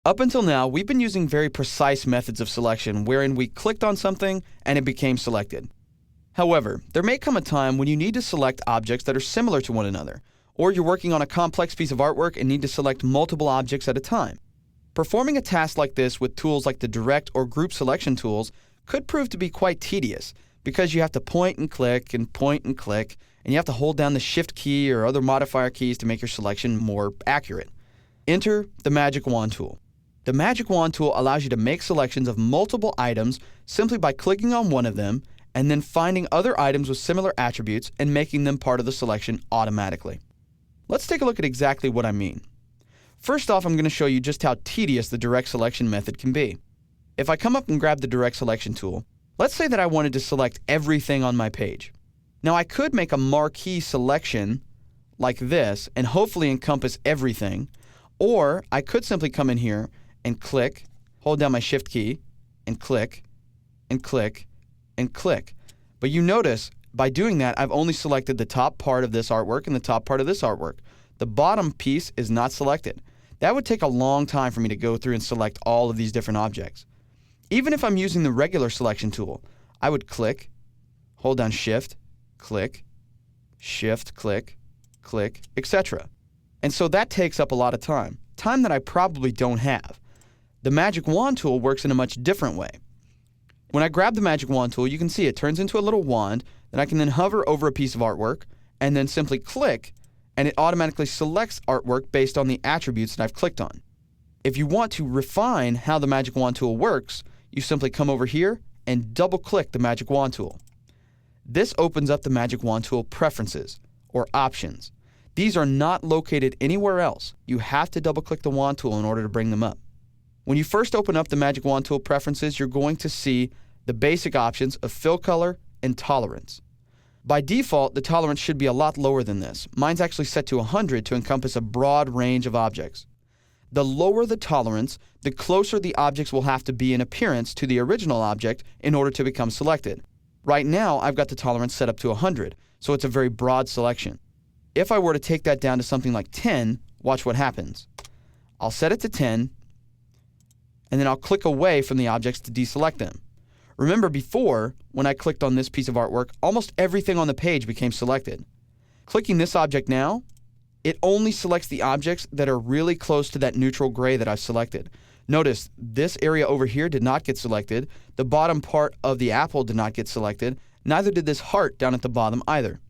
Up until now, we've been using very precise methods of selection wherein we clicked on something and it became selected. However, there may come a time when you need to select objects that are similar to one another, or you're working on a complex piece of artwork and need to select multiple objects at a time. Performing a task like this with tools like the direct or group selection tools could prove to be quite tedious because you have to point and click, and you have to hold down the Shift key or other modifier keys to make your selection more accurate. Enter the Magic Wand tool. The Magic Wand tool allows you to make selections of multiple items simply by clicking on one of them and then finding other items with similar attributes and making them part of the selection automatically. Let's take a look at exactly what I mean. First off, I'm going to show you just how tedious the direct selection method can be. If I come up and grab the direct selection tool, let's say that I wanted to select everything on my page. Now I could make a marquee selection like this and hopefully encompass everything, or I could simply come in here and click, hold down my Shift key, and click, and click, and click. But you notice, by doing that, I've only selected the top part of this artwork and the top part of this artwork. The bottom piece is not selected. That would take a long time for me to go through and select all of these different objects. Even if I'm using the regular selection tool, I would click, hold down Shift, click, click, etc. And so that takes up a lot of time that I probably don't have. The Magic Wand tool works in a much different way. When I grab the Magic Wand tool, you can see it turns into a little wand that I can then hover over a piece of artwork and then simply click, and it automatically selects artwork based on the attributes that I've clicked on. If you want to refine how the Magic Wand tool works, you simply come over here and double-click the Magic Wand tool. This opens up the Magic Wand tool preferences, or options. These are not located anywhere else. You have to double-click the wand tool in order to bring them up. When you first open up the Magic Wand tool preferences, you're going to see the basic options of fill color and tolerance. By default, the tolerance should be a lot lower than this. Mine's actually set to 100 to encompass a broad range of objects. The lower the tolerance, the closer the objects will have to be in appearance to the original object in order to become selected. Right now, I've got the tolerance set up to 100, so it's a very broad selection. If I were to take that down to something like 10, watch what happens. I'll set it to 10, and then I'll click away from the objects to deselect them. Remember before, when I clicked on this piece of artwork, almost everything on the page became selected. Clicking this object now, it only selects the objects that are really close to that neutral gray that I've selected. Notice, this area over here did not get selected, the bottom part of the apple did not get selected, neither did this heart down at the bottom either.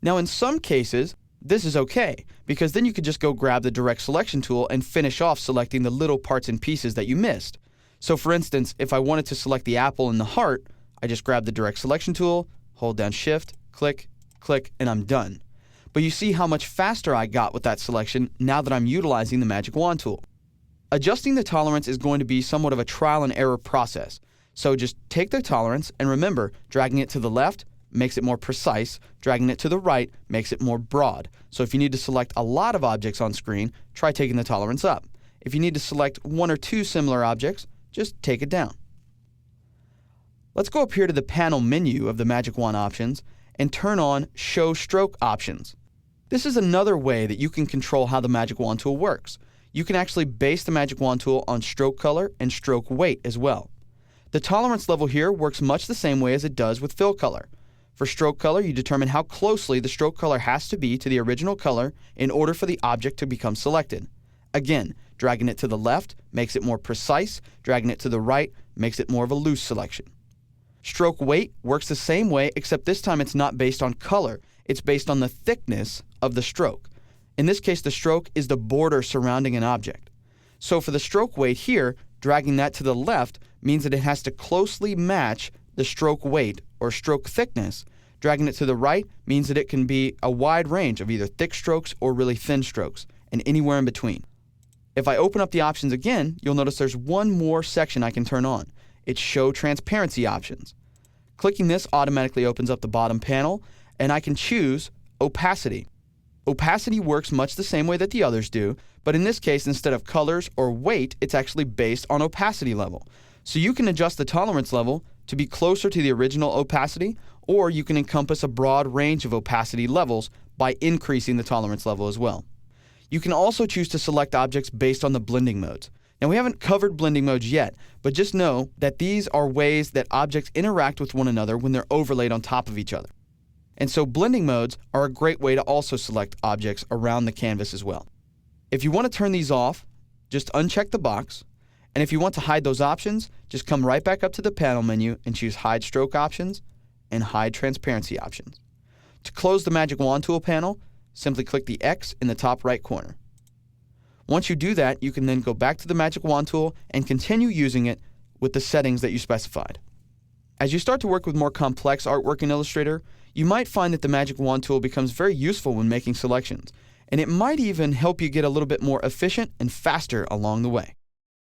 Now in some cases, this is okay, because then you could just go grab the direct selection tool and finish off selecting the little parts and pieces that you missed. So for instance, if I wanted to select the apple and the heart, I just grab the direct selection tool, hold down Shift, click, and I'm done. But you see how much faster I got with that selection now that I'm utilizing the Magic Wand tool. Adjusting the tolerance is going to be somewhat of a trial and error process. So just take the tolerance and remember, dragging it to the left makes it more precise, dragging it to the right makes it more broad. So if you need to select a lot of objects on screen, try taking the tolerance up. If you need to select one or two similar objects, just take it down. Let's go up here to the panel menu of the Magic Wand options and turn on Show Stroke Options. This is another way that you can control how the Magic Wand tool works. You can actually base the Magic Wand tool on stroke color and stroke weight as well. The tolerance level here works much the same way as it does with fill color. For stroke color, you determine how closely the stroke color has to be to the original color in order for the object to become selected. Again, dragging it to the left makes it more precise, dragging it to the right makes it more of a loose selection. Stroke weight works the same way, except this time it's not based on color, it's based on the thickness of the stroke. In this case, the stroke is the border surrounding an object. So for the stroke weight here, dragging that to the left means that it has to closely match the stroke weight or stroke thickness. Dragging it to the right means that it can be a wide range of either thick strokes or really thin strokes, and anywhere in between. If I open up the options again, you'll notice there's one more section I can turn on. It's Show Transparency Options. Clicking this automatically opens up the bottom panel, and I can choose Opacity. Opacity works much the same way that the others do, but in this case, instead of colors or weight, it's actually based on opacity level. So you can adjust the tolerance level to be closer to the original opacity, or you can encompass a broad range of opacity levels by increasing the tolerance level as well. You can also choose to select objects based on the blending modes. Now we haven't covered blending modes yet, but just know that these are ways that objects interact with one another when they're overlaid on top of each other. And so blending modes are a great way to also select objects around the canvas as well. If you want to turn these off, just uncheck the box, and if you want to hide those options, just come right back up to the panel menu and choose Hide Stroke Options and Hide Transparency Options. To close the Magic Wand Tool panel, simply click the X in the top right corner. Once you do that, you can then go back to the Magic Wand Tool and continue using it with the settings that you specified. As you start to work with more complex artwork in Illustrator, you might find that the Magic Wand Tool becomes very useful when making selections, and it might even help you get a little bit more efficient and faster along the way.